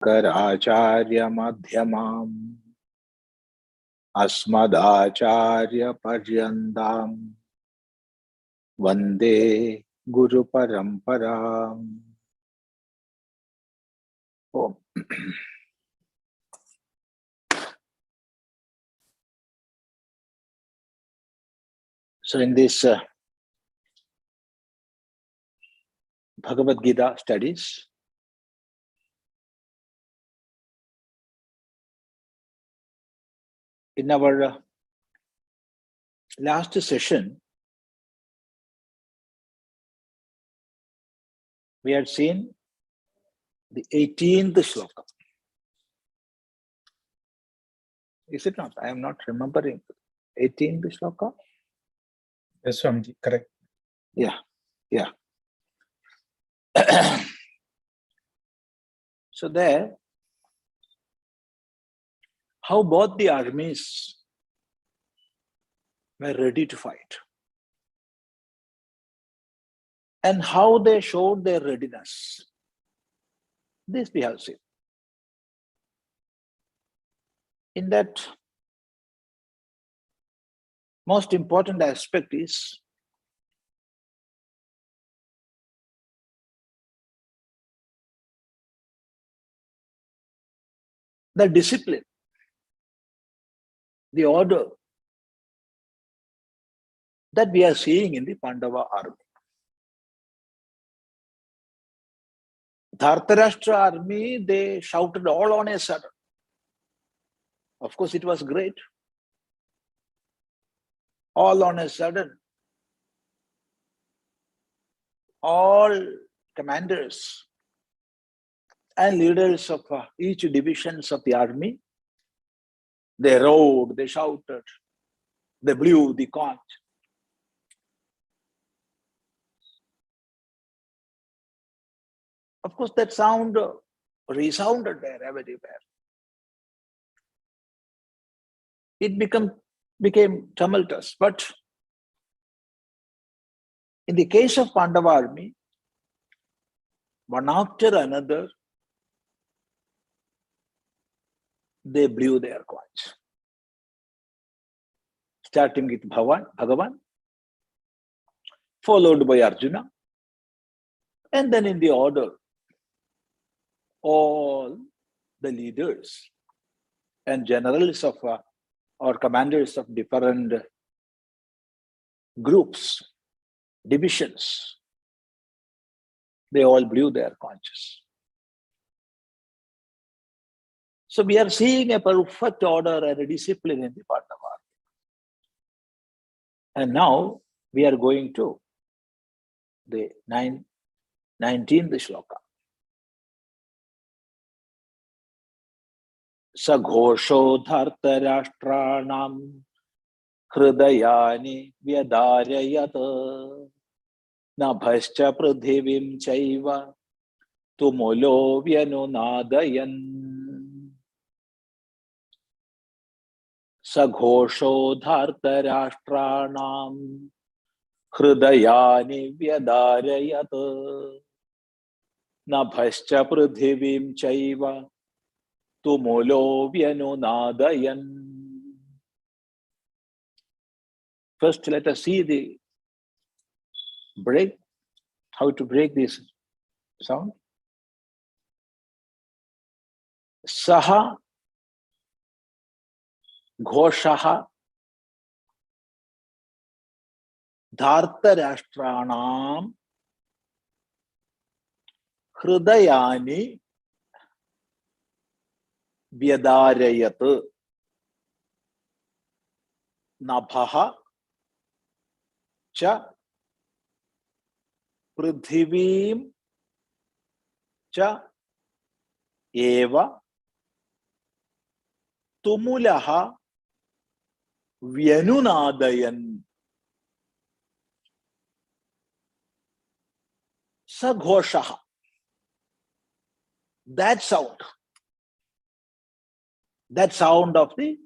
Shankaracharya Madhyamam Asmadacharya Paryandam Vande Guru Paramparam. Oh. So in this Bhagavad Gita studies, in our last session, we had seen the 18th shloka. Is it not? I am not remembering. 18th shloka? Yes, Swami, correct. Yeah. So there, how both the armies were ready to fight and how they showed their readiness. This we have seen. In that, most important aspect is the discipline, the order that we are seeing in the Pandava army. Dhartarashtra army, they shouted all on a sudden. Of course, it was great. All on a sudden, all commanders and leaders of each divisions of the army, they roared, they shouted, they blew the conch. Of course, that sound resounded there everywhere. It became tumultuous. But in the case of Pandava army, one after another, they blew their conch. Starting with Bhagavan, followed by Arjuna, and then in the order, all the leaders and generals of or commanders of different groups, divisions, they all blew their conches. So we are seeing a perfect order and a discipline in the Pandava. And now we are going to the 19th shloka. Saghosho dhartarashtranam hridayani vyadarayat nabhascha prithivim chaiva tumulo vyanunadayan. Saghosho dhartarashtranam hridayani vyadarayat nabhascha prithivim chaiva tumulo vyanunadayan. First, let us see the break, how to break this sound. Saha ghoshaha dhartarashtranam hridayani vyadarayat nabhaha cha prithivim cha eva tumulaha vyanunadayan. Saghoshaha, that sound of the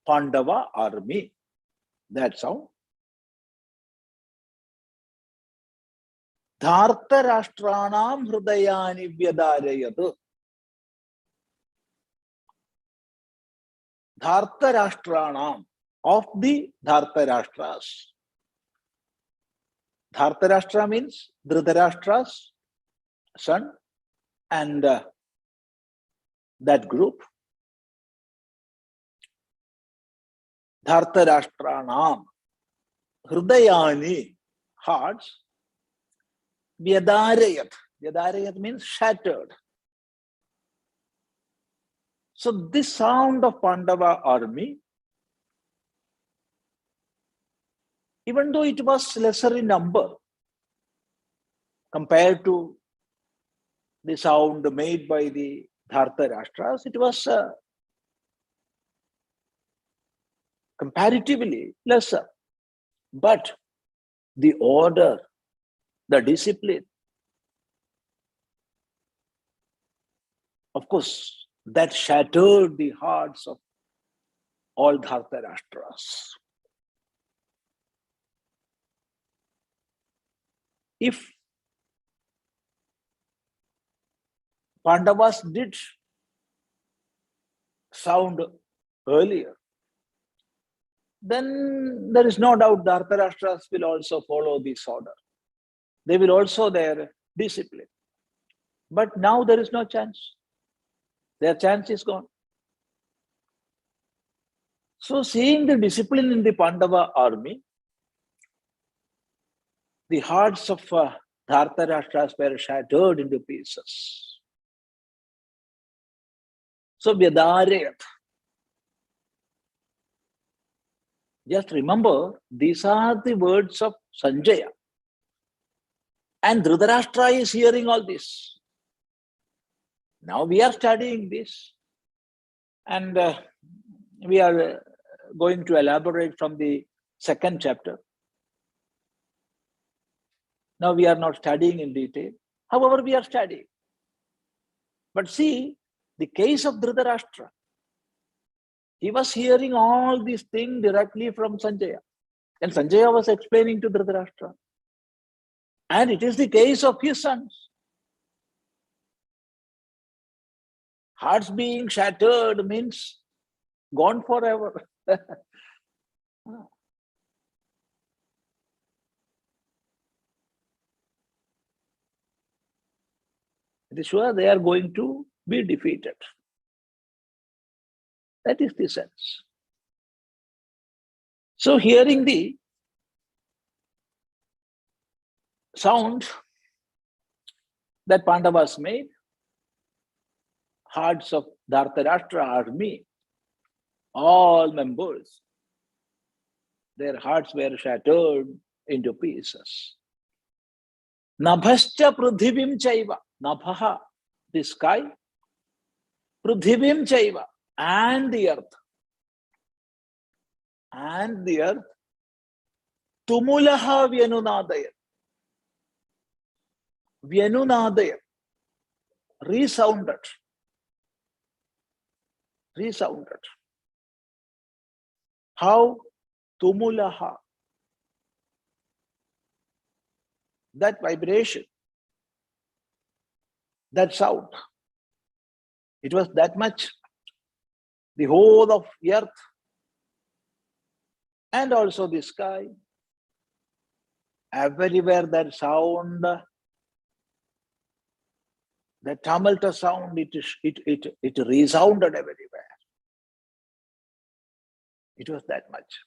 Pandava army, that sound. Dhartarashtranam hridayani vyadarayat. Dhartarashtranam, of the Dhartarashtras. Dhartarashtra means Dhritarashtra's son, and that group. Dhartarashtranam, Hridayani, hearts. Vyadarayat. Vyadarayat means shattered. So this sound of Pandava army, even though it was lesser in number compared to the sound made by the Dhartarashtras, it was comparatively lesser. But the order, the discipline, of course, that shattered the hearts of all Dhartarashtras. If Pandavas did sound earlier, then there is no doubt Dhartarashtras will also follow this order. They will also their discipline. But now there is no chance. Their chance is gone. So seeing the discipline in the Pandava army, the hearts of Dhartarashtras were shattered into pieces. So Vyadarayat. Just remember, these are the words of Sanjaya. And Dhritarashtra is hearing all this. Now we are studying this. And we are going to elaborate from the second chapter. Now we are not studying in detail. However, we are studying. But see, the case of Dhritarashtra, he was hearing all these things directly from Sanjaya. And Sanjaya was explaining to Dhritarashtra. And it is the case of his sons. Hearts being shattered means gone forever. It is sure they are going to be defeated. That is the sense. So hearing the sound that Pandavas made, hearts of Dhartarashtra army, all members, their hearts were shattered into pieces. Nabhascha prudhivim chaiva. Nabhaha, the sky. Prudhivim chaiva, and the earth. And the earth. Tumulaha vyanunadaya. Vyanunadaya. Resounded. Resounded. How? Tumulaha. That vibration, that sound, it was that much. The whole of earth and also the sky, everywhere that sound, that tumultuous sound, it resounded everywhere. It was that much.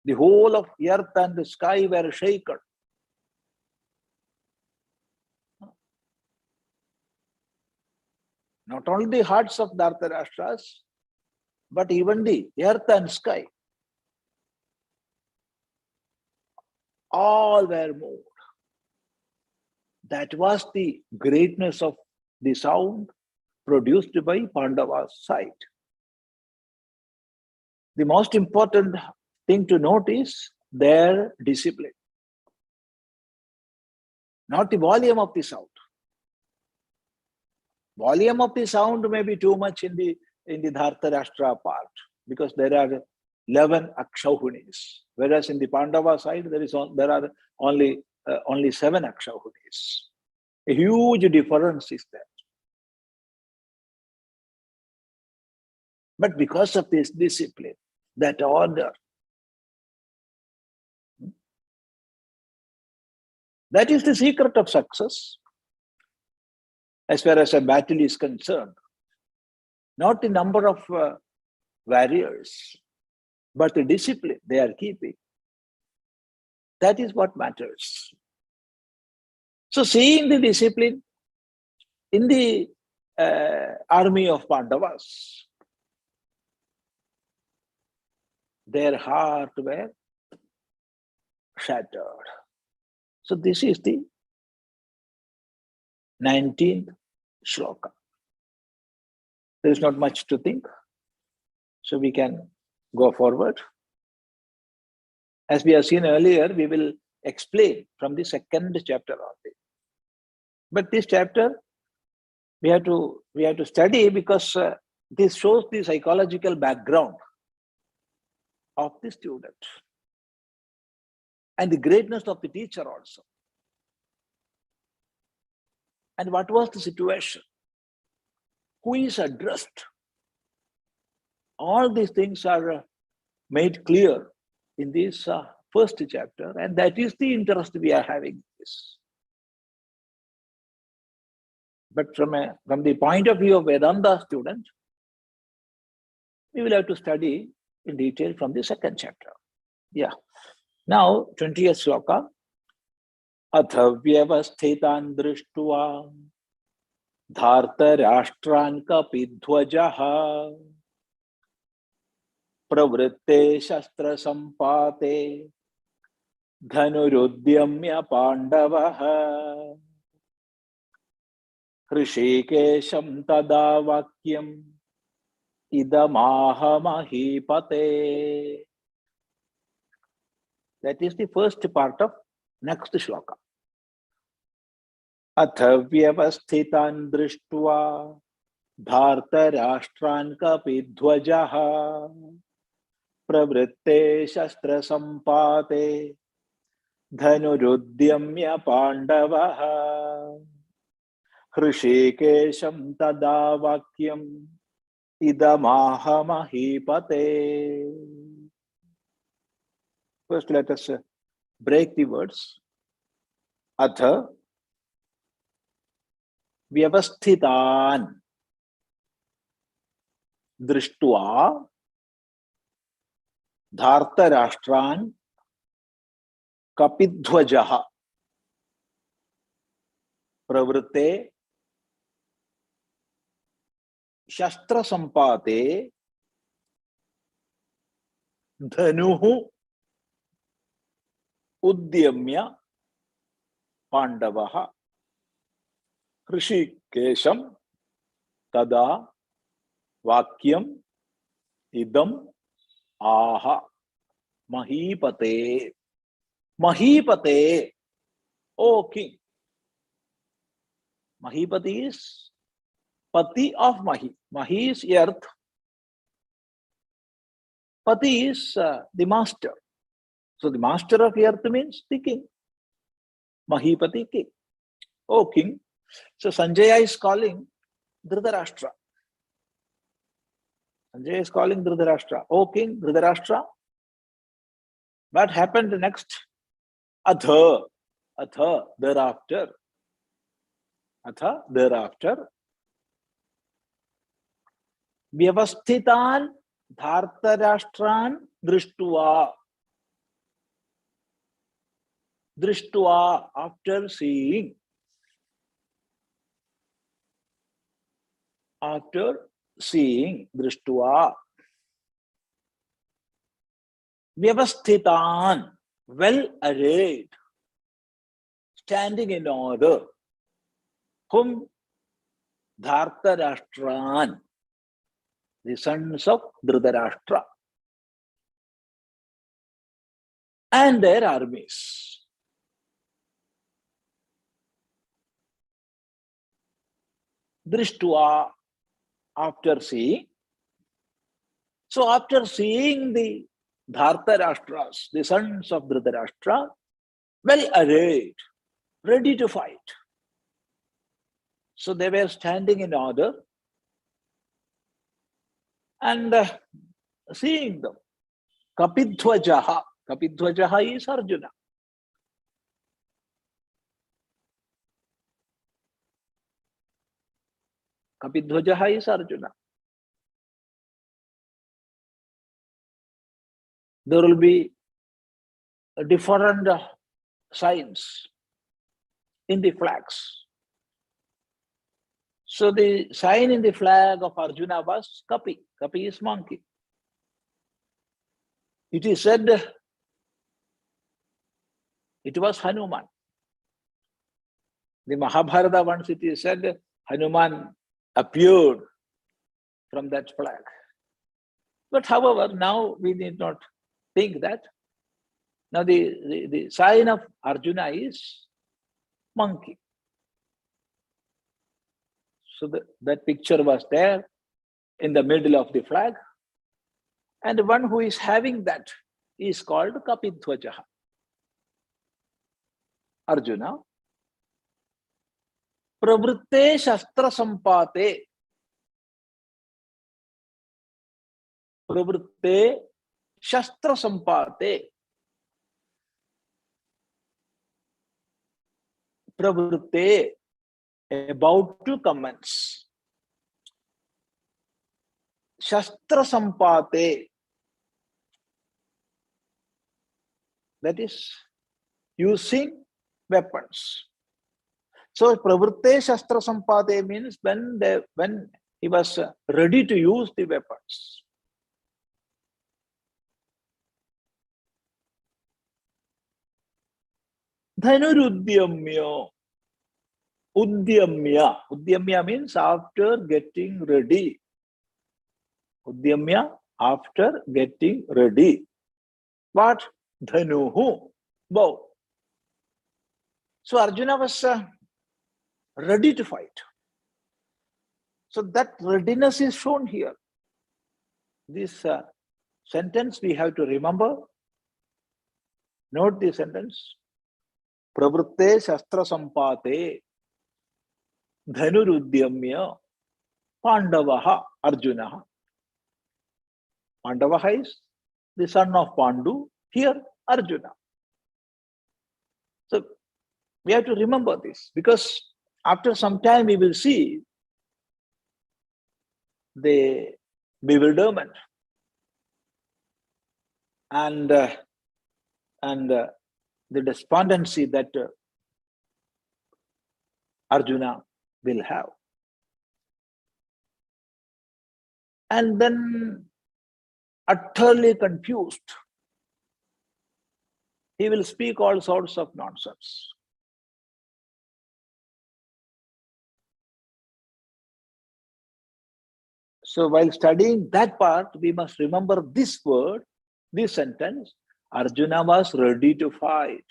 The whole of earth and the sky were shaken. Not only the hearts of Dhartarashtras, but even the earth and sky. All were moved. That was the greatness of the sound produced by Pandava's side. The most important thing to note is their discipline, not the volume of the sound. Volume of the sound may be too much in the Dhartarashtra part, because there are 11 akshahunis, whereas in the Pandava side there are only 7 akshahunis. A huge difference is there. But because of this discipline, that order, that is the secret of success as far as a battle is concerned. Not the number of warriors, but the discipline they are keeping. That is what matters. So seeing the discipline in the army of Pandavas, their heart were shattered. So this is the 19th shloka. There is not much to think, so we can go forward. As we have seen earlier, we will explain from the second chapter only. But this chapter we have to study because this shows the psychological background of the student and the greatness of the teacher also. And what was the situation? Who is addressed? All these things are made clear in this first chapter, and that is the interest we are having in this. But from the point of view of Vedanta student, we will have to study in detail from the second chapter. Yeah. Now, 20th shloka. Atha vyavasthitan drishtva dharta rashtra'n kapidhvajaha pravritte shastra sampate dhanurudyamya pandavaha hrishikesham tada vakyam idamaha mahipate. That is the first part of next shloka. Atha vyavasthitan drishtva dharta rashtra'n kapidhvajaha pravritte shastra sampate dhanurudyamya pandavaha hrishikesham tada vakyam idamaha mahipate. First, let us break the words. Atha vyavasthitan drishtva dharta rashtra'n kapidhvajaha pravritte shastra sampate dhanuhu udyamya pandavaha hrishikesham tada vakyam idam aha mahipate. Mahipate, O king. Mahipati is pati of Mahi. Mahi is earth. Pati is the master. So the master of earth means the king. Mahipati, king. O king. So Sanjaya is calling Dhritarashtra. Sanjaya is calling Dhritarashtra. O king, Dhritarashtra. What happened next? Atha, thereafter. Atha, thereafter. Vyavasthitan dhartarashtran drishtva. Drishtva, after seeing. After seeing, drishtva. Vyavasthitan, well arrayed, standing in order. Whom? Dhartarashtran, the sons of Dhritarashtra, and their armies. Drishtva, after seeing. So after seeing the Dhartarashtras, the sons of Dhritarashtra, well arrayed, ready to fight. So they were standing in order. and seeing them. Kapidhvajaha. Kapidhvajaha is Arjuna. Kapidhvajaha is Arjuna. There will be different signs in the flags. So the sign in the flag of Arjuna was Kapi. Kapi is monkey. It is said it was Hanuman. The Mahabharata once it is said Hanuman appeared from that flag. But however, now we need not think that. Now the sign of Arjuna is monkey. So that picture was there in the middle of the flag. And the one who is having that is called Kapidhvajaha. Arjuna. Pravritte Shastra Sampate. Pravritte Shastra Sampate. Pravritte, about to commence. Shastra Sampate. That is using weapons. So Pravritte Shastra Sampate means when he was ready to use the weapons. Dhanurudyamya. Udyamya. Udyamya means after getting ready. Udyamya, after getting ready. What? Dhanuhu. Bow. So Arjuna was ready to fight. So that readiness is shown here. This sentence we have to remember. Note the sentence. Pravritte Shastra Sampate Dhanurudyamya Pandavaha Arjuna. Pandavaha is the son of Pandu. Here, Arjuna. So we have to remember this because after some time we will see the bewilderment and the despondency that Arjuna will have. And then utterly confused, he will speak all sorts of nonsense. So while studying that part, we must remember this word, this sentence. Arjuna was ready to fight.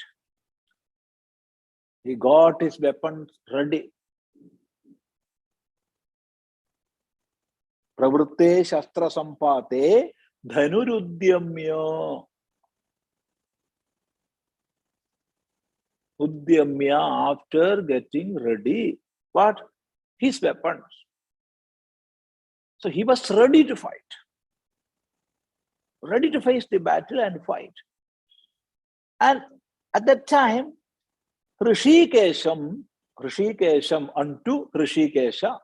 He got his weapons ready. Pravritte Shastra Sampate Dhanurudyamya. Udyamya, after getting ready. What? His weapons. So he was ready to fight. Ready to face the battle and fight. And at that time, Rishikesham unto Rishikesha.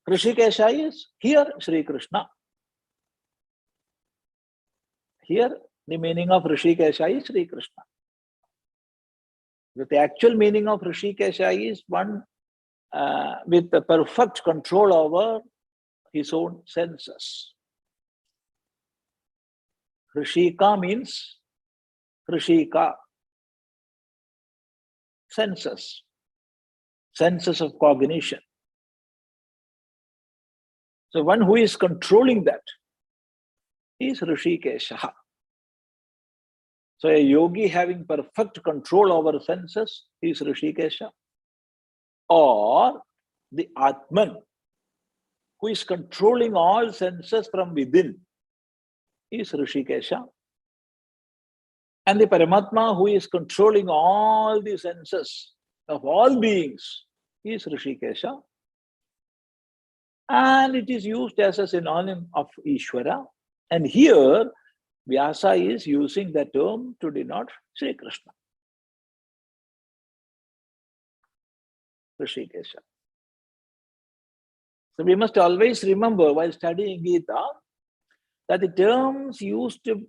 Rishikesha is here Sri Krishna. Here the meaning of Rishikesha is Sri Krishna. But the actual meaning of Rishikesha is one with the perfect control over his own senses. Rishika means Rishika, senses of cognition. So one who is controlling that is Rishikesha. So a yogi having perfect control over senses is Rishikesha. Or the Atman, who is controlling all senses from within, is Rishikesha. And the Paramatma, who is controlling all the senses of all beings, is Rishikesha. and it is used as a synonym of Ishvara. And here, Vyasa is using the term to denote Sri Krishna, Rishikesha. So we must always remember while studying Gita that the terms used to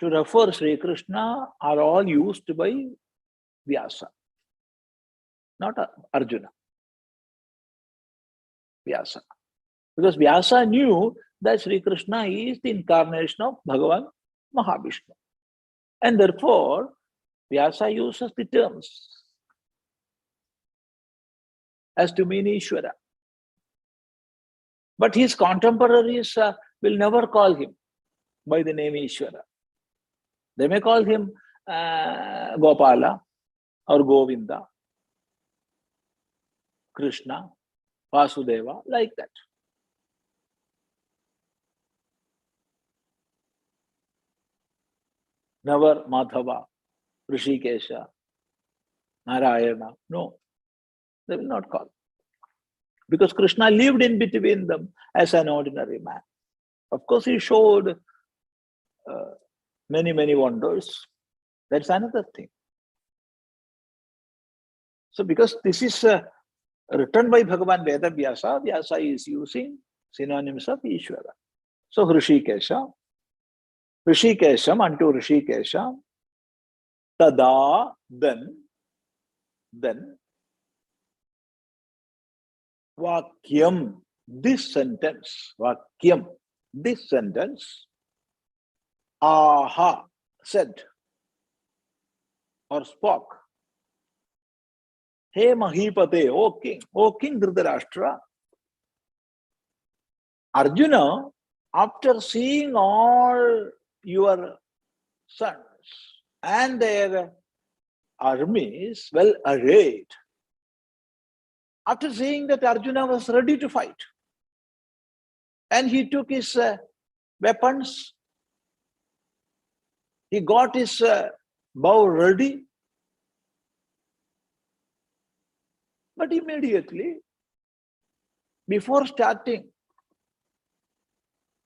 refer Sri Krishna are all used by Vyasa, not Arjuna. Vyasa. Because Vyasa knew that Sri Krishna is the incarnation of Bhagavan Mahavishnu. And therefore, Vyasa uses the terms as to mean Ishvara. But his contemporaries will never call him by the name Ishvara. They may call him Gopala or Govinda, Krishna, Vasudeva, like that. Never Madhava, Rishikesha, Narayana. No, they will not call. Because Krishna lived in between them as an ordinary man. Of course, he showed many, many wonders. That's another thing. So because this is written by Bhagavan Veda Vyasa, Vyasa is using synonyms of Ishvara. So Hrishikesha, Rishikesham unto Rishikesha, tada, then, Vakyam, this sentence, Vakyam, this sentence, aha, said or spoke. Hey Mahipate, O King Dhritarashtra. Arjuna, after seeing all your sons and their armies well arrayed, after seeing that Arjuna was ready to fight, and he took his weapons, he got his bow ready, but immediately, before starting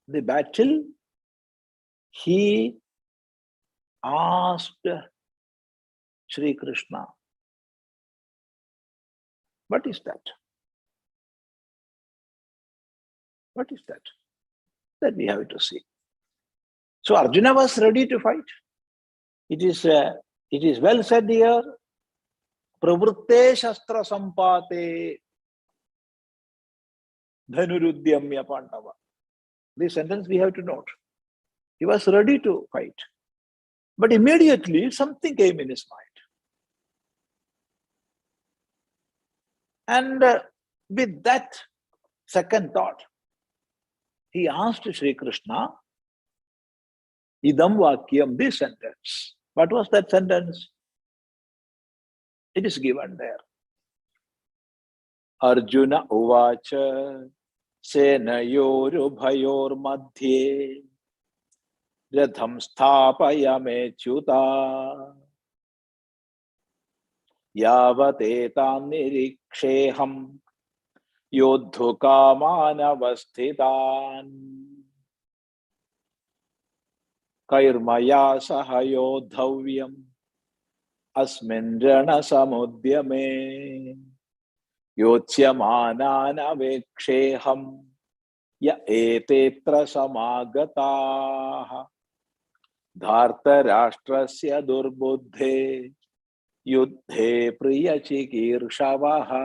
the battle, he asked Sri Krishna, what is that? What is that? That we have to see. So Arjuna was ready to fight. It is well said here, Pravrutte Shastra Sampate Dhanurudyamya Pandava. This sentence we have to note. He was ready to fight. But immediately something came in his mind. And with that second thought, he asked Sri Krishna, Idam Vakyam, this sentence. What was that sentence? It is given there. Arjuna uvacha senayorubhayor madhye ratham sthapayamechyuta yavatetam niriksheham yodhukamanavasthitan kairmaya sahayodhavyam asmin rana samudyame yotyamananaveksheham ya etetra samagataha dhartarashtrasya durbuddhe yuddhe priyachikirshavaha.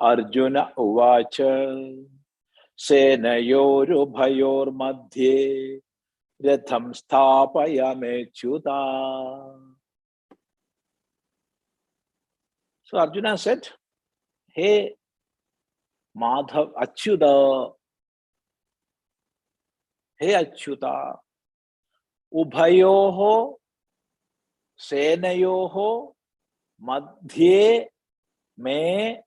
Arjuna uvacha senayorubhayor madhye ratham sthapayamechyuta. So Arjuna said, hey Madhav Achyuta, hey Achyuta, Ubhayoho Senayoho Madhye me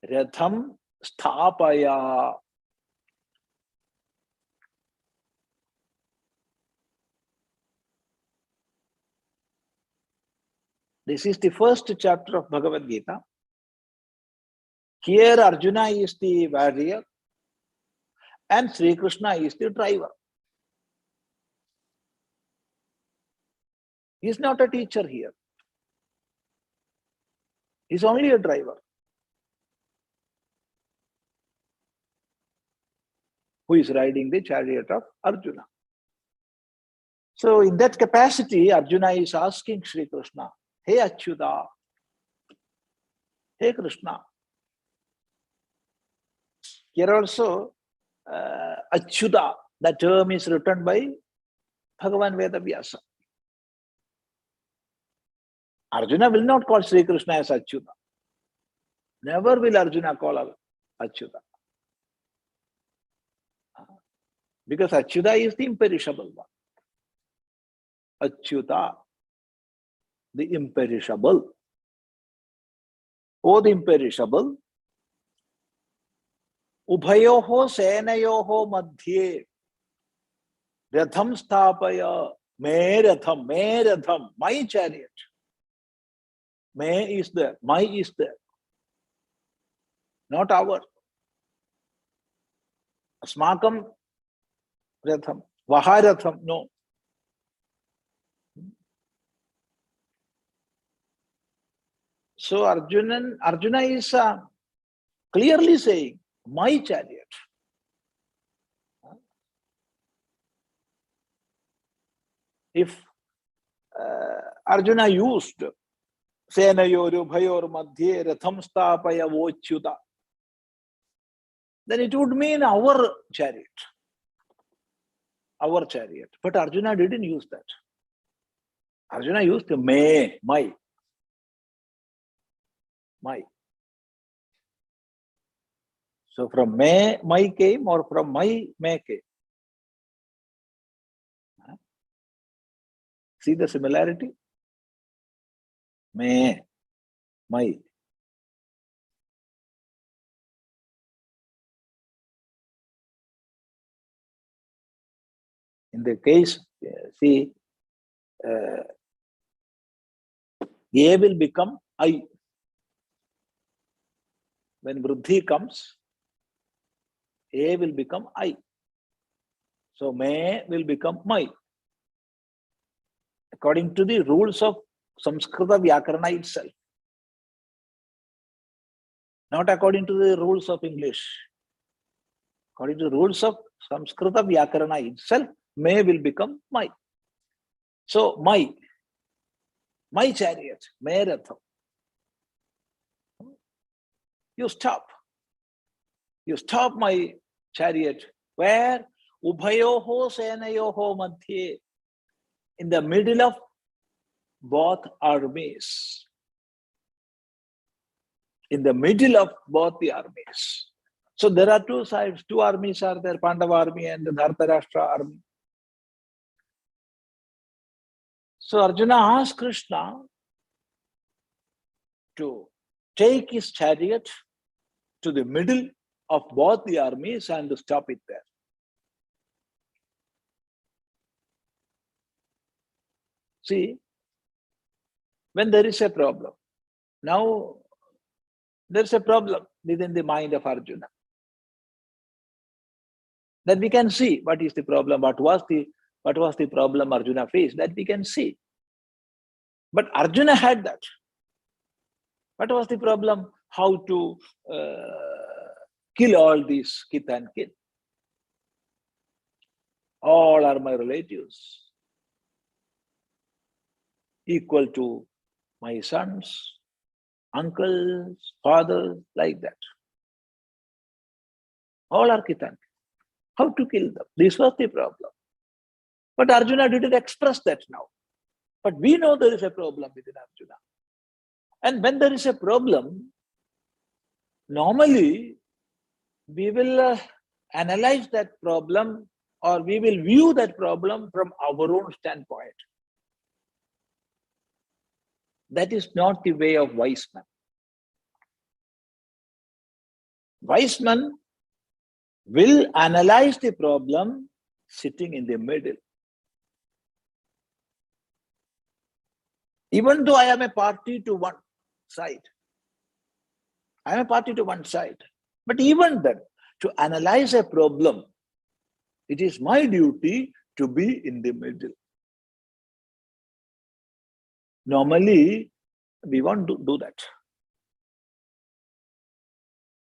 Ratham Sthapaya. This is the first chapter of Bhagavad Gita. Here Arjuna is the warrior and Sri Krishna is the driver. He is not a teacher here. He is only a driver who is riding the chariot of Arjuna. So in that capacity, Arjuna is asking Sri Krishna, hey Achyuta, hey Krishna. Here also, Achyuta, the term is written by Bhagavan Vedavyasa. Arjuna will not call Sri Krishna as Achyuta. Never will Arjuna call Achyuta. Because Achyuta is the imperishable one. Achyuta, the imperishable. Oh, the imperishable. Ubhayoho senayoho madhye ratham sthapaya me ratham, my chariot. Me is there, my is there. Not our. Asmakam ratham, vaharatham, no. So Arjuna is clearly saying, my chariot. If Arjuna used Senayoru Bhayor Madhye Ratham Stapaya Vochyuta, then it would mean our chariot. Our chariot. But Arjuna didn't use that. Arjuna used me, my. So from me, my came, or from my, me came. See the similarity? Me, my. In the case, see, A will become I. When Vruddhi comes, A will become I. So me will become my. According to the rules of Samskrita Vyakarana itself. Not according to the rules of English. According to the rules of Samskrita Vyakarana itself, me will become my. So my chariot, me ratham. You stop my chariot. Where? Ubhayoho senayoho madhye. In the middle of both armies. In the middle of both the armies. So there are two sides, two armies are there, Pandava army and the Dhartarashtra army. So Arjuna asked Krishna to take his chariot to the middle of both the armies and to stop it there. See, when there is a problem, now there's a problem within the mind of Arjuna. That we can see what is the problem, what was the problem Arjuna faced, that we can see. But Arjuna had that. What was the problem? How to kill all these kith and kin. All are my relatives. Equal to my sons, uncles, fathers, like that. All are kith and kin. How to kill them? This was the problem. But Arjuna didn't express that now. But we know there is a problem within Arjuna. And when there is a problem, normally we will analyze that problem, or we will view that problem from our own standpoint. That is not the way of wise men. Wise men will analyze the problem sitting in the middle. Even though I am a party to one side, I am a party to one side. But even then, to analyze a problem, it is my duty to be in the middle. Normally, we won't do that.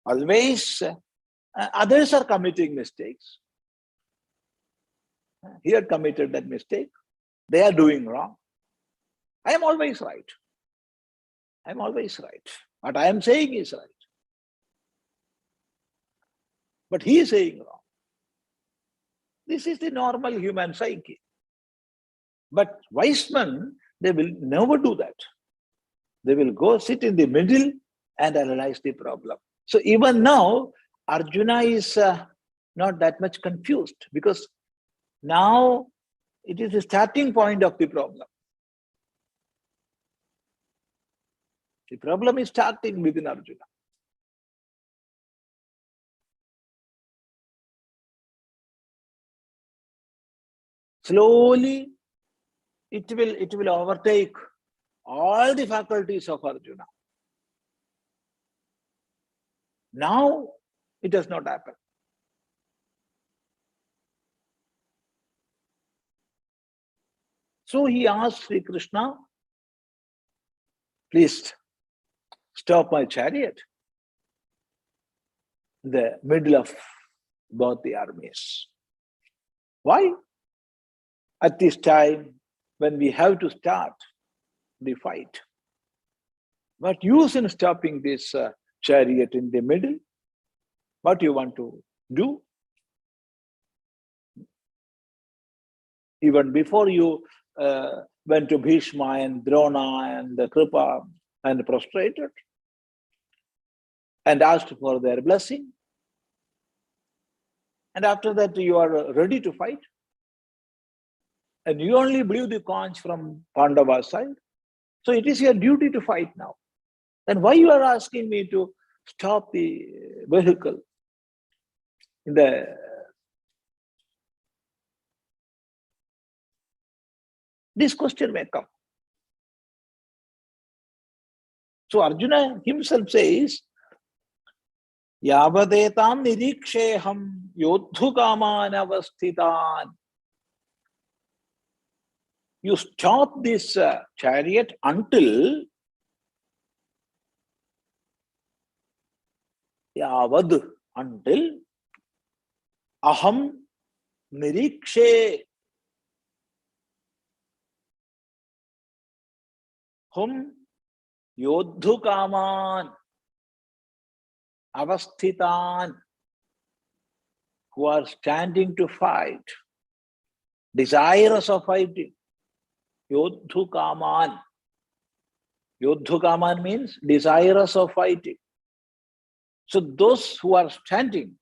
Always, others are committing mistakes. He had committed that mistake. They are doing wrong. I am always right. I am always right. What I am saying is right. But he is saying wrong. This is the normal human psyche. But wise men, they will never do that. They will go sit in the middle and analyze the problem. So even now, Arjuna is not that much confused, because now it is the starting point of the problem. The problem is starting within Arjuna. Slowly, it will overtake all the faculties of Arjuna. Now, it does not happen. So he asked Sri Krishna, please stop my chariot in the middle of both the armies. Why? At this time, when we have to start the fight. What use in stopping this chariot in the middle? What you want to do? Even before you went to Bhishma and Drona and Kripa and prostrated and asked for their blessing. And after that, you are ready to fight. And you only blew the conch from Pandava's side. So it is your duty to fight now. Then why you are asking me to stop the vehicle in the... This question may come. So Arjuna himself says, Yavadetam niriksheham yodhukaman avasthitan. You stop this chariot until Yavad, until aham nirikshe hum yodhukaman avasthitan, who are standing to fight, desirous of fighting. Yodhukaman. Yodhukaman means desirous of fighting. So those who are standing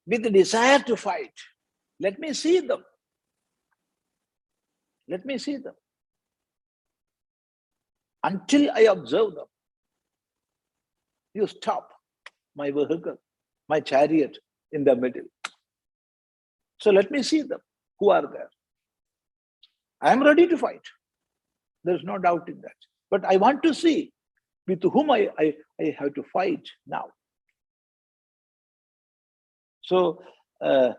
with the desire to fight, let me see them. Let me see them. Until I observe them, you stop my vehicle, my chariot in the middle. So let me see them, who are there. I am ready to fight. There's no doubt in that. But I want to see with whom I have to fight now. So, Yavadeda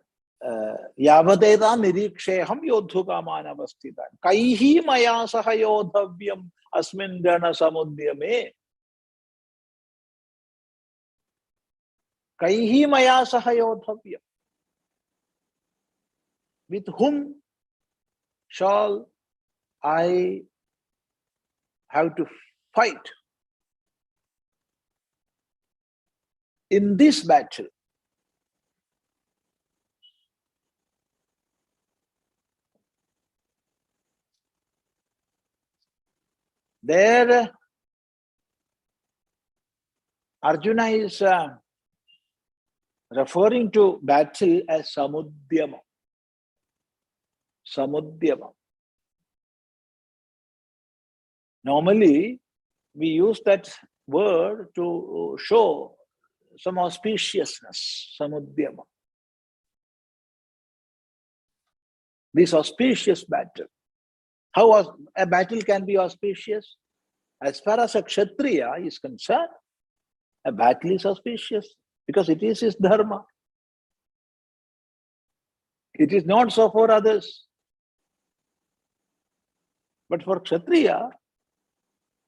niriksheham yodhukaman avasthitan. Kaihi maya saha yodhavyam asmin gana samudyame. Kaihi maya saha yodhavyam. With whom shall I have to fight in this battle? There, Arjuna is referring to battle as samudyama. Samudyama. Normally, we use that word to show some auspiciousness, samudyama. This auspicious battle. How a battle can be auspicious? As far as a Kshatriya is concerned, A battle is auspicious because it is his dharma. It is not so for others. But for Kshatriya,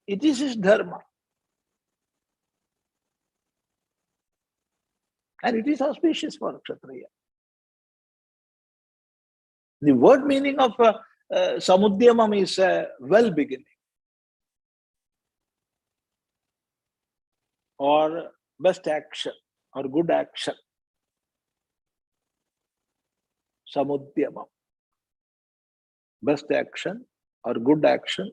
it is his dharma. And it is auspicious for Kshatriya. The word meaning of Samudyamam is well beginning or best action or good action. Samudyamam. Best action or good action.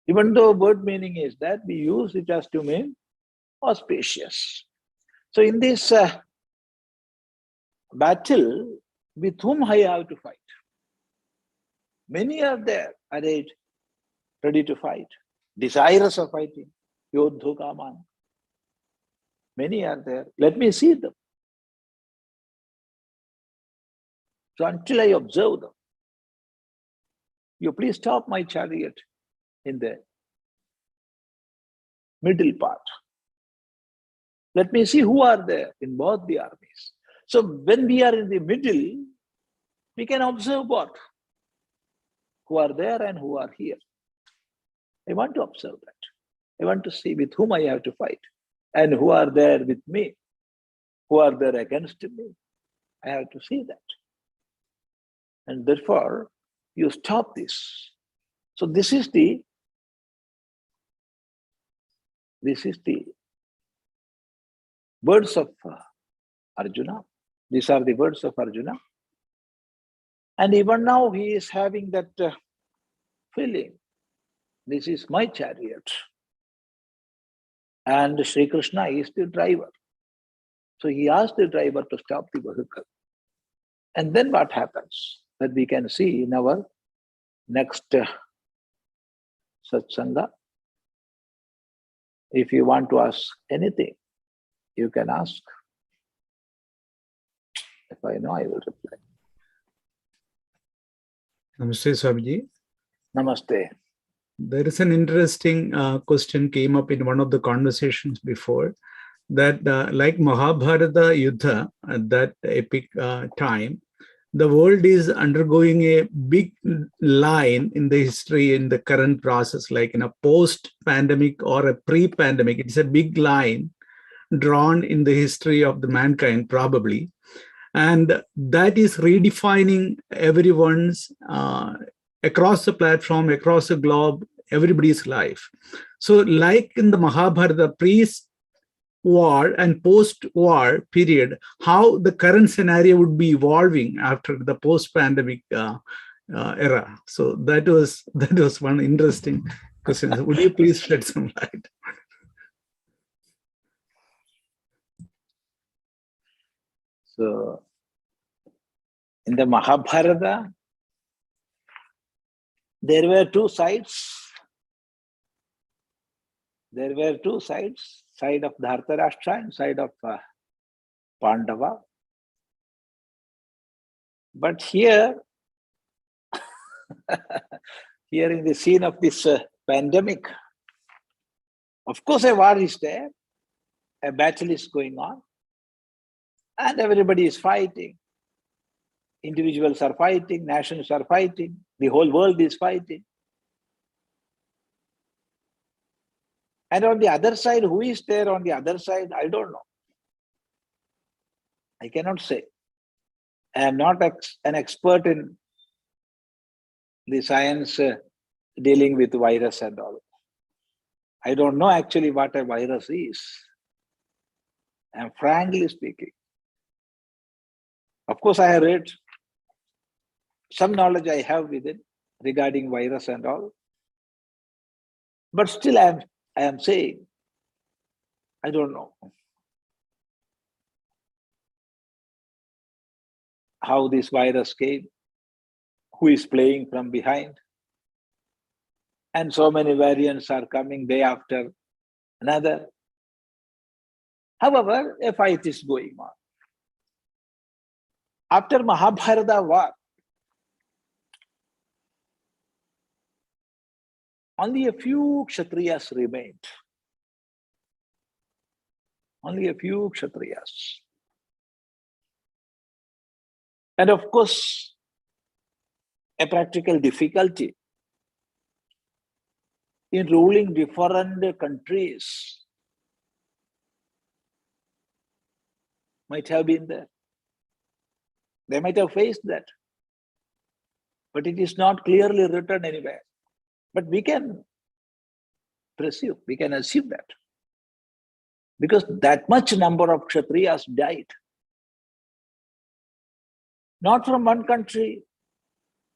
Even though word meaning is that, we use it as to mean auspicious. So in this battle, with whom I have to fight? Many are there, arrayed, ready to fight, desirous of fighting. Yodhu Kaman. Many are there. Let me see them. So until I observe them, you please stop my chariot in the middle part. Let me see who are there in both the armies. So when we are in the middle, we can observe what? Who are there and who are here. I want to observe that. I want to see with whom I have to fight and who are there with me, who are there against me. I have to see that. And therefore, you stop this. So this is the words of Arjuna. These are the words of Arjuna. And even now he is having that feeling. This is my chariot. And Sri Krishna is the driver. So he asked the driver to stop the vehicle. And then what happens? That we can see in our next satsanga. If you want to ask anything, you can ask. If I know, I will reply. Namaste, Swamiji. Namaste. There is an interesting question came up in one of the conversations before, that like Mahabharata Yuddha, at that epic time, the world is undergoing a big line in the history, in the current process, like in a post-pandemic or a pre-pandemic. It's a big line drawn in the history of the mankind, probably. And that is redefining everyone's, across the platform, across the globe, everybody's life. So like in the Mahabharata, pre-war and post-war period, how the current scenario would be evolving after the post-pandemic era. So that was one interesting question. Would you please shed some light? So in the Mahabharata, there were two sides. There were two sides, side of Dhartarashtra and side of Pandava. But here, here in the scene of this pandemic, of course a war is there, a battle is going on, and everybody is fighting. Individuals are fighting, nations are fighting, the whole world is fighting. And on the other side, who is there on the other side? I don't know. I cannot say. I am not an expert in the science dealing with virus and all. I don't know actually what a virus is. I am frankly speaking. Of course, I have read some knowledge I have with it regarding virus and all. But still I am saying, I don't know how this virus came, who is playing from behind. And so many variants are coming day after another. However, a fight is going on. After Mahabharata war, only a few Kshatriyas remained. Only a few Kshatriyas. And of course, a practical difficulty in ruling different countries might have been there. They might have faced that. But it is not clearly written anywhere. But we can presume, we can assume that. Because that much number of Kshatriyas died. Not from one country,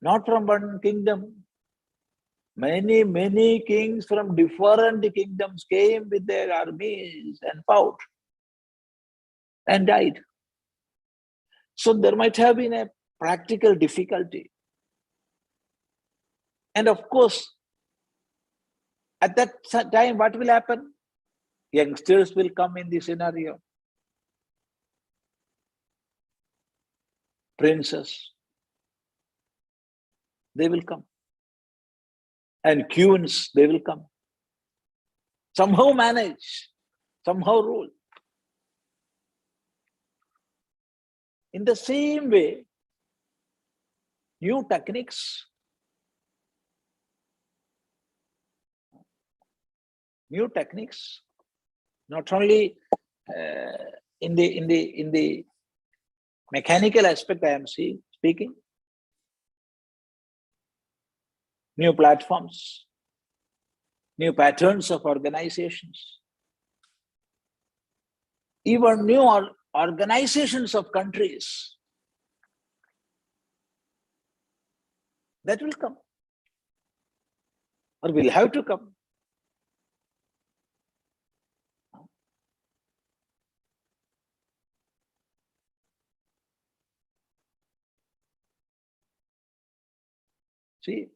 not from one kingdom. Many, many kings from different kingdoms came with their armies and fought and died. So there might have been a practical difficulty. And of course, at that time, what will happen? Youngsters will come in the scenario. Princes, they will come. And queens, they will come. Somehow manage, somehow rule. In the same way, new techniques, not only in the mechanical aspect I am speaking, new platforms, new patterns of organizations, even new organizations of countries, that will come or will have to come. See,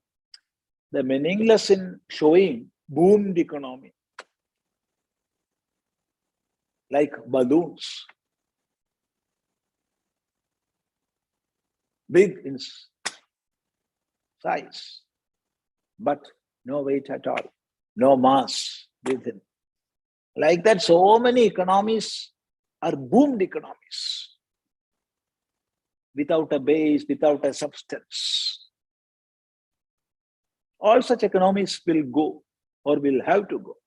the meaningless in showing boomed economy, like balloons, big in size, but no weight at all, no mass within. Like that, so many economies are boomed economies, without a base, without a substance. All such economies will go or will have to go.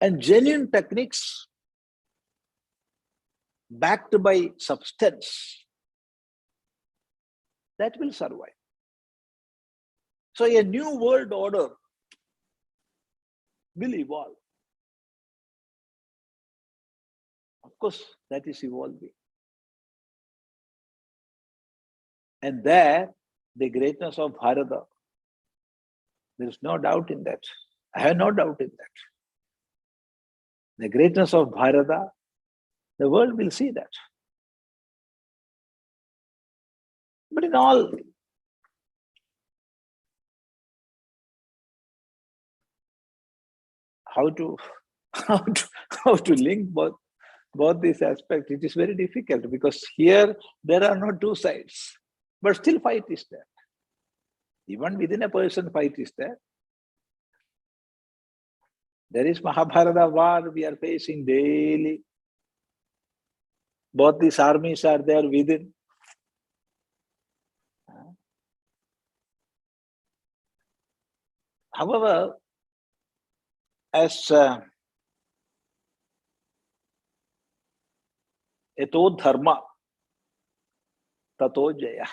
And genuine techniques backed by substance, that will survive. So a new world order will evolve. Of course, that is evolving. And there, the greatness of Bharata, there is no doubt in that. I have no doubt in that. The greatness of Bharata, the world will see that. But in all, how to link both these aspects, it is very difficult, because here there are no two sides, but still fight is there. Even within a person, fight is there. There is Mahabharata war we are facing daily. Both these armies are there within. However, as eto dharma, tato jaya.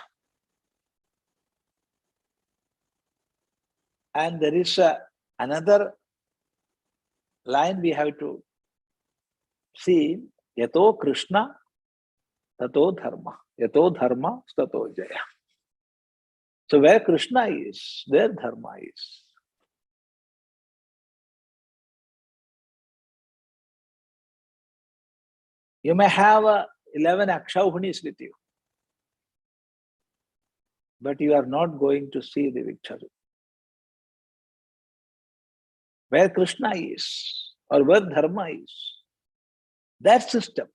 And there is another line we have to see, yato Krishna, tato dharma. Yato dharma, tato jaya. So where Krishna is, there dharma is. You may have 11 Akshauhinis with you, but you are not going to see the victory. Where Krishna is, or where dharma is, that system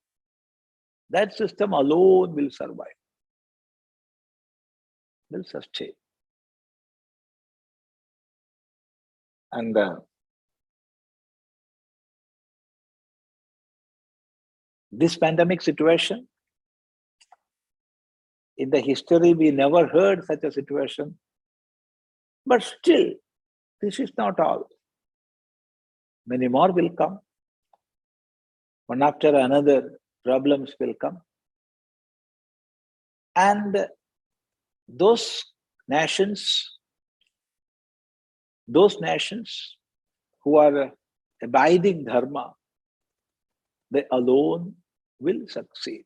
alone will survive, will sustain. And this pandemic situation, in the history, we never heard such a situation. But still, this is not all. Many more will come. One after another, problems will come. And those nations who are abiding dharma, they alone will succeed,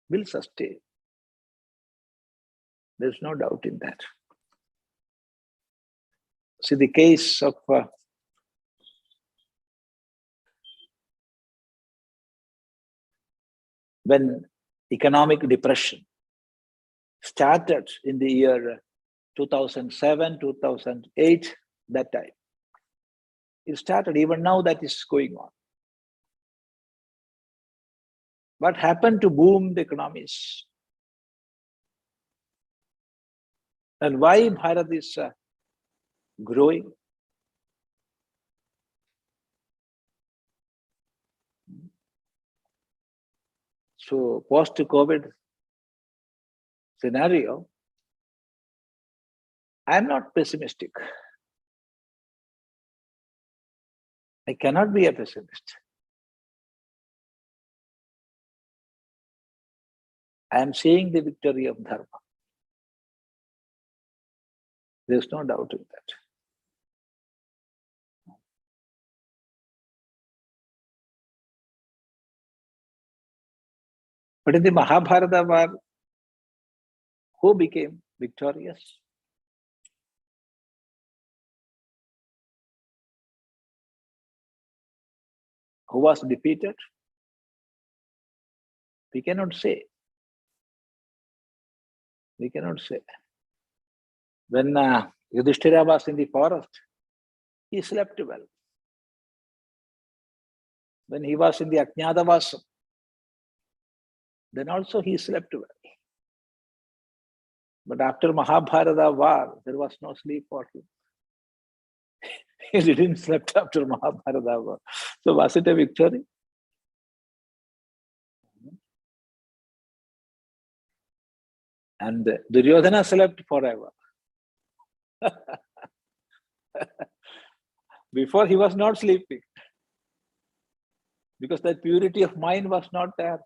will sustain. There's no doubt in that. See the case of when economic depression started in the year 2007, 2008, that time. It started, even now that is going on. What happened to boom the economies? And why Bharat is growing? So post-COVID scenario, I am not pessimistic. I cannot be a pessimist. I am seeing the victory of dharma. There's no doubt in that. But in the Mahabharata war, who became victorious? Who was defeated? We cannot say. We cannot say. When Yudhishthira was in the forest, he slept well. When he was in the Ajnatavasam, then also he slept well. But after Mahabharata war, there was no sleep for him. He didn't sleep after Mahabharata war. So was it a victory? And Duryodhana slept forever. Before he was not sleeping. Because that purity of mind was not there.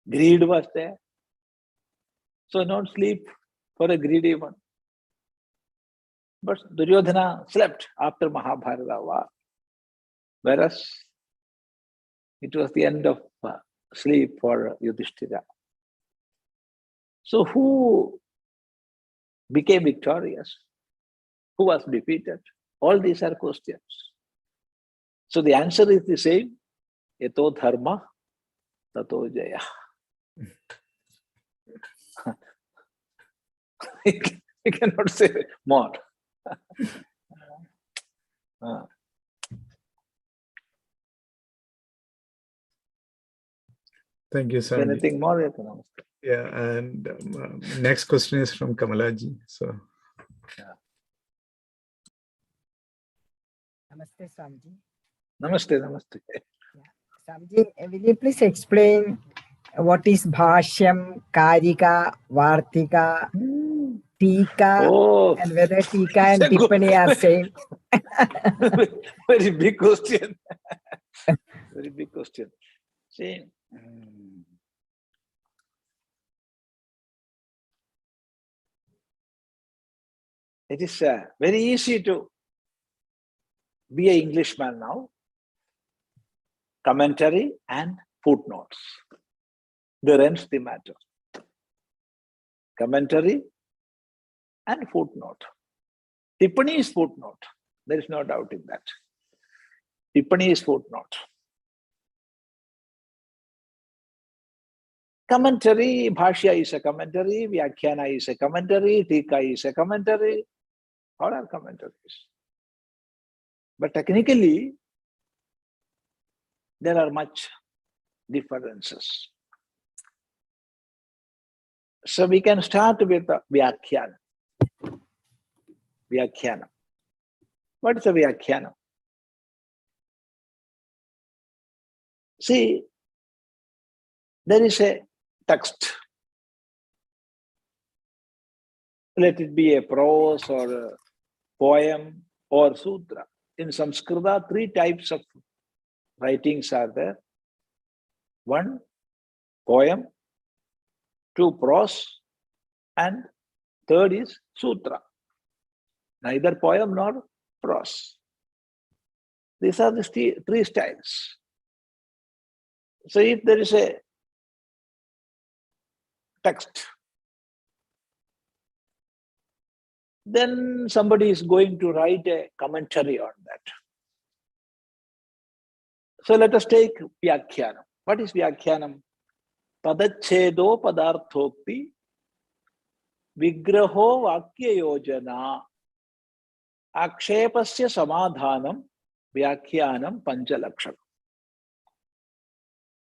Greed was there. So not sleep for a greedy one. But Duryodhana slept after Mahabharata war. Whereas it was the end of sleep for Yudhishthira. So who became victorious? Who was defeated? All these are questions. So the answer is the same. Yato dharma, tato jaya. We cannot say more. Thank you, Swami. Anything more? Yeah, and next question is from Kamalaji. So, Namaste, Swamiji. Namaste, namaste. Yeah. Swamiji, will you please explain what is Bhashyam, Karika, Vartika, Tika, and whether Tika and Tippani are same? Very big question. Very big question. See, it is very easy to be an Englishman now. Commentary and footnotes. There ends the matter. Commentary and footnote. Tippani is footnote. There is no doubt in that. Tippani is footnote. Commentary, Bhashya is a commentary, Vyakhyana is a commentary, Tika is a commentary. All are commentaries. But technically, there are much differences. So we can start with the Vyakhyana. Vyakhyana. What is a Vyakhyana? See, there is a text. Let it be a prose or a poem or sutra. In Sanskrit, 3 types of writings are there. 1, poem, 2, prose, and 3rd is sutra. Neither poem nor prose. These are the 3 styles. So if there is a text, then somebody is going to write a commentary on that. So let us take Vyakhyanam. What is Vyakhyanam? Padachedo padarthokti vigraho vakya yojana akshepasya samadhanam Vyakhyanam panchalakshana.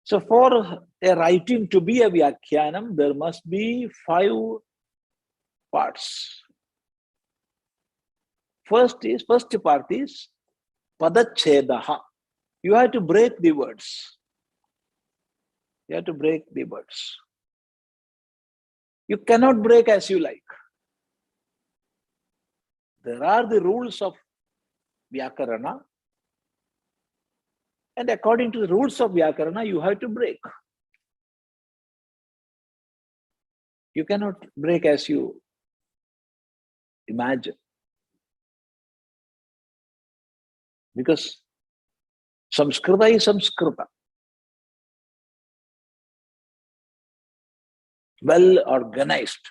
So for a writing to be a Vyakhyanam, there must be 5 parts. First part is Padachedaha. You have to break the words. You have to break the words. You cannot break as you like. There are the rules of Vyakarana. And according to the rules of Vyakarana, you have to break. You cannot break as you imagine. Because Samskrita is Samskrita. Well organized.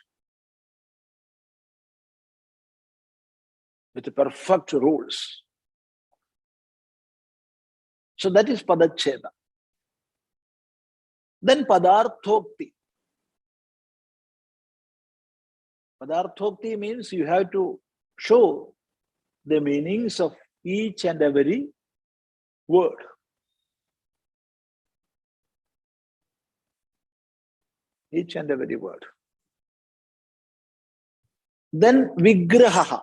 With perfect rules. So that is Padacheda. Then Padarthokti. Padarthokti means you have to show the meanings of each and every word. Each and every word. Then Vigraha.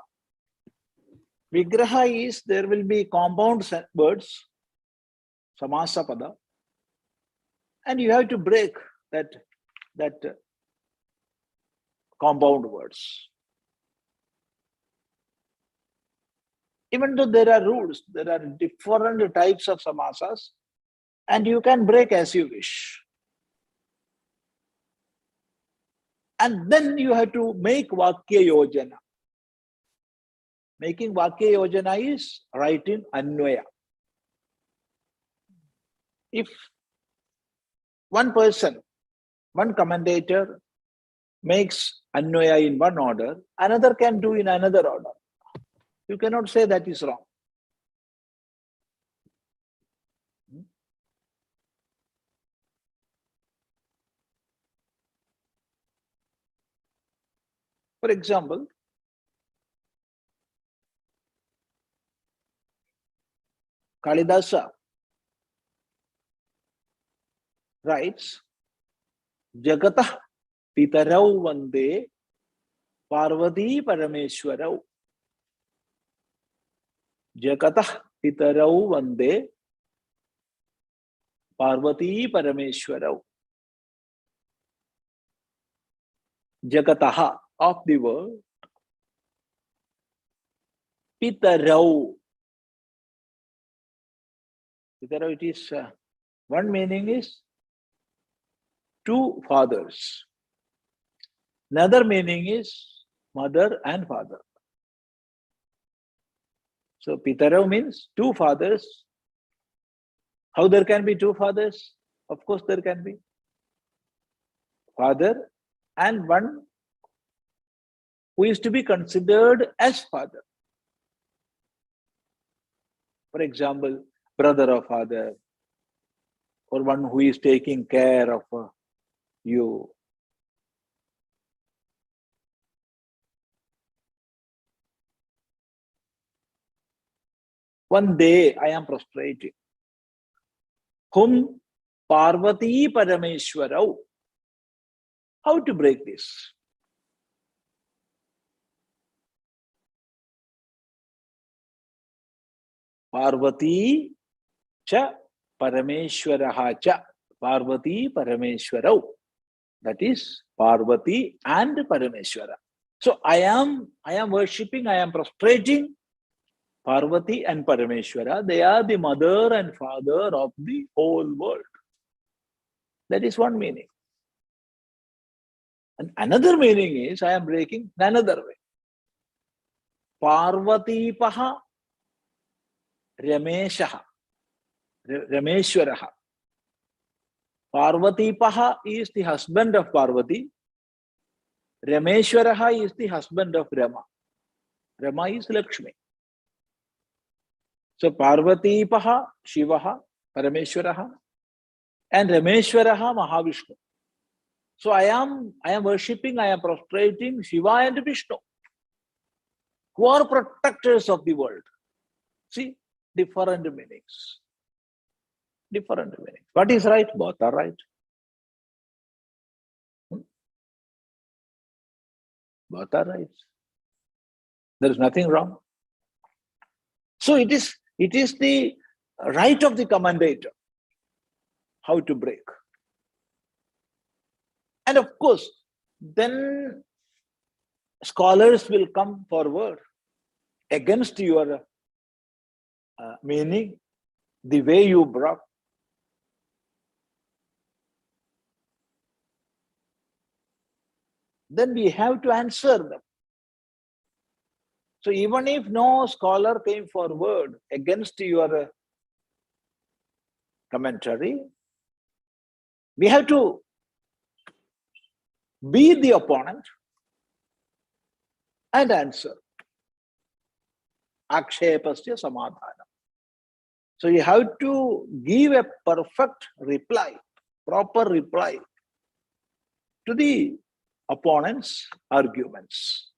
Vigraha is, there will be compound words, Samasa Pada, and you have to break that compound words. Even though there are rules, there are different types of samasas, and you can break as you wish. And then you have to make Vakya Yojana. Making Vakya Yojana is writing Anvaya. If one person, one commentator makes Anvaya in one order, another can do in another order. You cannot say that is wrong. For example, Kalidasa writes, Jagatah Pitarau Vande Parvati Parameshwarau. Jagatah Pitarau Vande Parvati Parameshwarau. Jagataha of the world. Pitarau. Pitarau, it is one meaning is 2 fathers. Another meaning is mother and father. So Pitarau means 2 fathers. How there can be 2 fathers? Of course there can be. Father and one who is to be considered as father. For example, brother of father, or one who is taking care of you. One day I am prostrating. Hum Parvati Parameshwarau. How to break this? Parvati cha Parameshwaraha cha. Parvati Parameshwarau. That is Parvati and Parameshwara. So I am worshipping, I am prostrating Parvati and Parameshwara. They are the mother and father of the whole world. That is one meaning. And another meaning is, I am breaking another way. Parvati paha Rameshaha. Rameshwaraha. Parvati paha is the husband of Parvati. Rameshwaraha is the husband of Rama. Rama is Lakshmi. So Parvati paha Shivaha, Parameshwaraha, and Rameshwaraha Mahavishnu. So I am worshipping, I am prostrating Shiva and Vishnu, who are protectors of the world. See, different meanings. Different meanings. What is right? Both are right. Both are right. There is nothing wrong. So it is the right of the commentator how to break. And of course, then scholars will come forward against your meaning, the way you brought. Then we have to answer them. So even if no scholar came forward against your commentary, we have to be the opponent and answer. Akshepasya samadhana. So you have to give a perfect reply, proper reply to the opponent's arguments.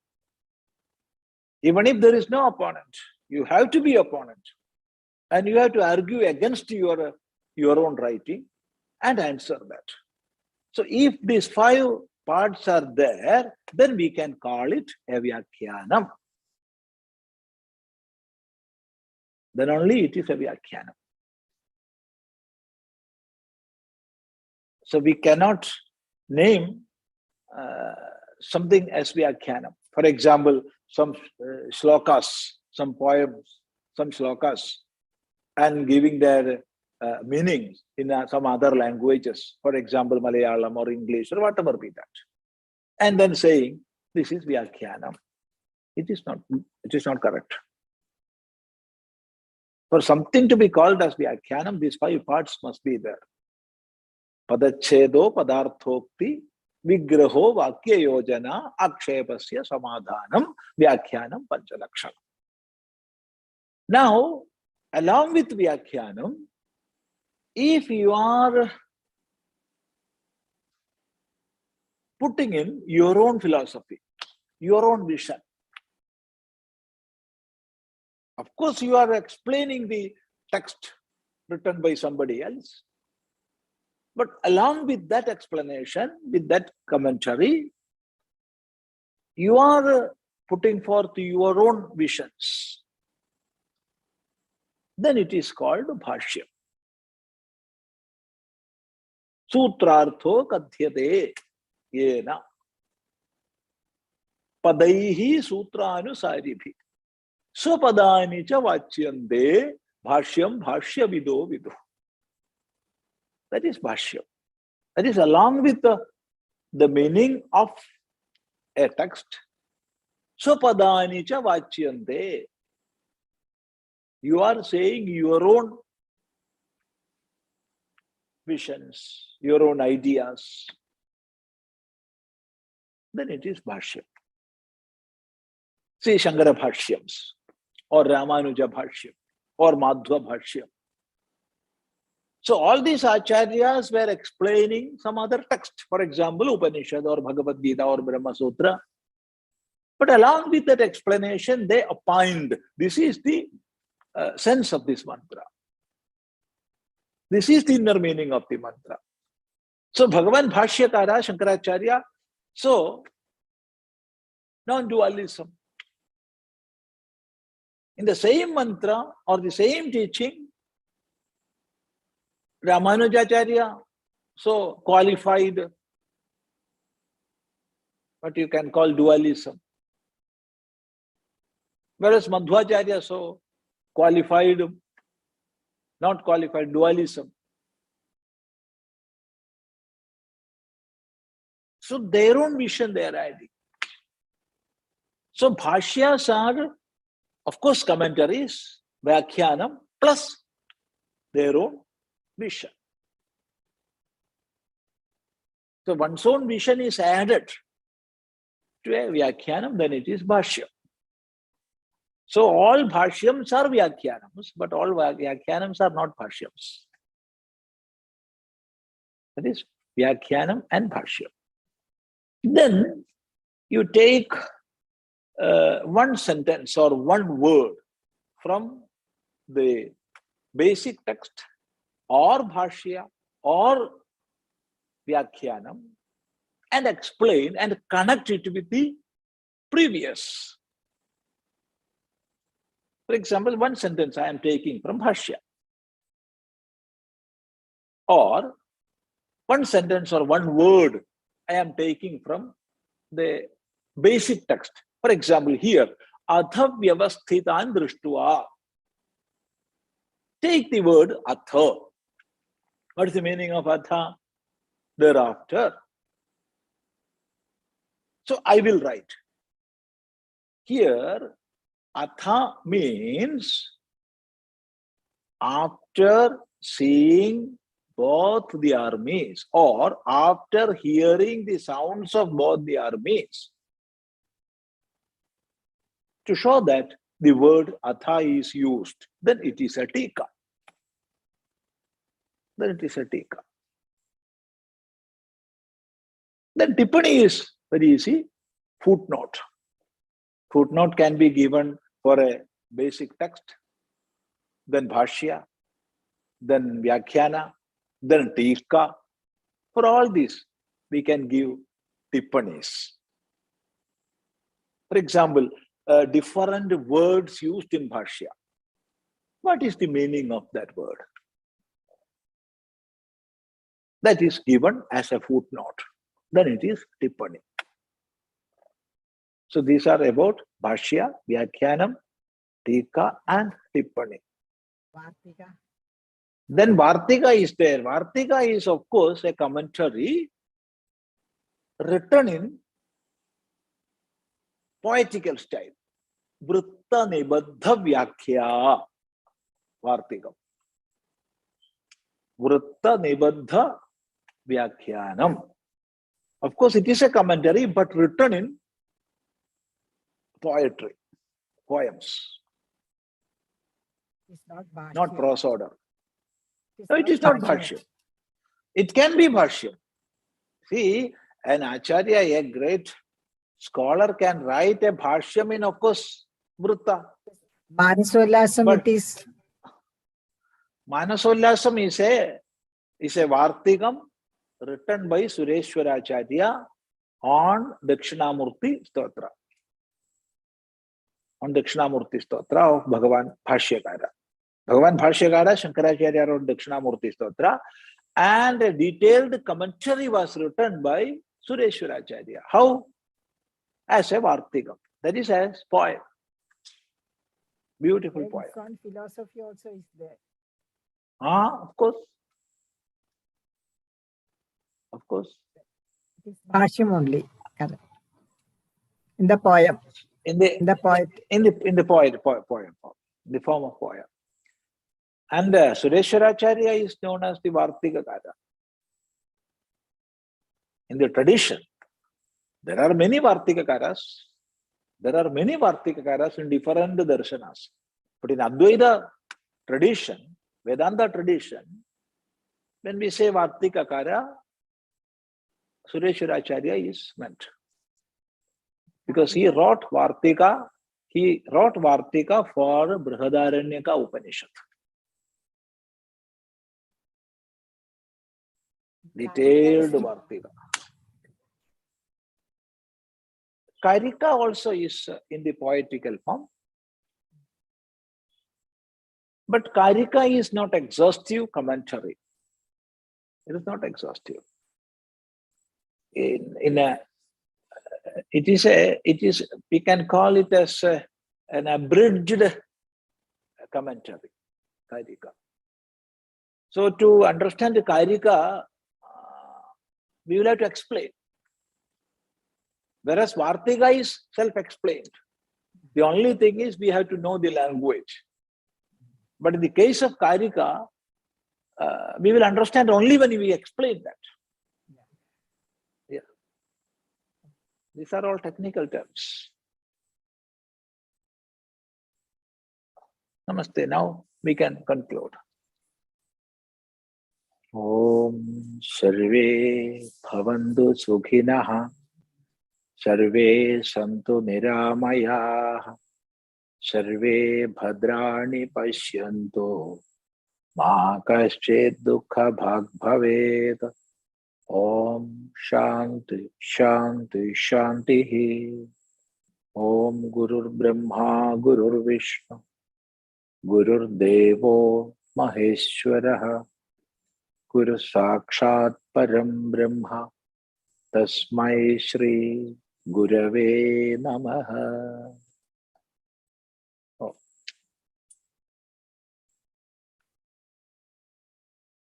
Even if there is no opponent, you have to be opponent. And you have to argue against your own writing and answer that. So if these 5 parts are there, then we can call it a Vyakhyanam. Then only it is a Vyakhyanam. So we cannot name something as Vyakhyanam. For example, some shlokas, some poems, some shlokas, and giving their meanings in some other languages, for example, Malayalam or English or whatever be that. And then saying, this is Vyakhyanam. It is not correct. For something to be called as Vyakhyanam, these 5 parts must be there. Padachedo, Padarthokti, Vigraho, Vakya Yojana, Akshepasya Samadhanam, Vyakhyanam, Panchalakshana. Now, along with Vyakhyanam, if you are putting in your own philosophy, your own vision, of course you are explaining the text written by somebody else. But along with that explanation, with that commentary, you are putting forth your own visions. Then it is called Bhashya. Sutrartho kadhyate yena padaihi sutraanusaribhi swapadani cha vachyante bhashyam bhashya vido vidu. That is Bhashya. That is along with the meaning of a text. Swapadani cha vachyante. You are saying your own visions, your own ideas. Then it is Bhashya. See Shankara Bhashyams, or Ramanuja Bhashyam, or Madhva Bhashyam. So all these acharyas were explaining some other text, for example, Upanishad or Bhagavad Gita or Brahma Sutra. But along with that explanation, they opined, this is the sense of this mantra. This is the inner meaning of the mantra. So Bhagavan Bhashyakara, Shankaracharya, so non-dualism. In the same mantra or the same teaching, Ramanujacharya, so qualified what you can call dualism. Whereas Madhvacharya, so qualified, not qualified, dualism. So their own vision they are adding. So bhashyas are, of course, commentaries, vyakhyanam, plus their own vision. So one's own vision is added to a vyakhyanam, then it is bhashya. So all bhashyams are vyakhyanams, but all vyakhyanams are not bhashyams. That is vyakhyanam and bhashya. Then you take one sentence or one word from the basic text or bhashya or vyakhyanam and explain and connect it with the previous. For example, one sentence I am taking from bhashya, or one sentence or one word I am taking from the basic text. For example, here, atha vyavasthitan drishtva. Take the word atha. What is the meaning of atha? Thereafter. So I will write. Here, atha means after seeing both the armies or after hearing the sounds of both the armies. To show that the word atha is used, then it is a tika. Then it is a tika. Then tippani is very easy. Footnote. Footnote can be given for a basic text, then bhashya, then vyakhyana, then tika. For all these, we can give tippanis. For example, different words used in bhashya. What is the meaning of that word? That is given as a footnote. Then it is tippani. So these are about bhashya, vyakhyanam, tika and tippani. Vartika. Then Vartika is there. Vartika is, of course, a commentary written in poetical style. Vritta nibaddha vyakhya Vartikam. Vritta nibaddha vyakhyanam. Of course, it is a commentary, but written in poetry, poems, It's not bhashya. not prose order. It's No, it is not bhashya. bhashya. It can be bhashya. See, an acharya, a great scholar, can write a bhashyam in, of course, vritta. Manasollasam But it is. Manasollasam is a Vartikam written by Sureshwaracharya on Dakshinamurti Stotra. On Dakshinamurti Stotra of Bhagavan Bhashyakara. Bhagavan Bhashyakara, Shankaracharya wrote Dakshinamurti Stotra, and a detailed commentary was written by Sureshwaracharya. How? As a Vartikam. That is as poem. Beautiful Then poem. ISKCON philosophy also is there. Of course. Of course. It is bhashyam only. Correct. In the poem. In the In the poet. in the poem, in the form of poem. And Sureshwaracharya is known as the Vartikakara. In the tradition, there are many Vartikakaras. There are many Vartikakaras in different darshanas. But in Advaita tradition, Vedanta tradition, when we say Vartikakara, Sureshwaracharya is meant. Because he wrote Vartika for Brihadaranyaka Upanishad. Detailed Vartika. Karika also is in the poetical form. But Karika is not exhaustive commentary. It is not exhaustive. We can call it as an abridged commentary, Karika. So to understand the Karika, we will have to explain. Whereas Vartika is self-explained. The only thing is we have to know the language. But in the case of Karika, we will understand only when we explain that. Yeah. These are all technical terms. Namaste. Now we can conclude. Om Sarve Bhavantu Sukhinaha Sarve Santu Niramayah Sarve Bhadrani Pashyantu Ma Kaschet Dukha Bhag Bhaved. Om Shanti Shanti Shanti. Om Gurur Brahma Gurur Vishnu Gurur Devo Maheshwaraha Guru Sakshat Param Brahma Tasmai Shri Gurave Namaha.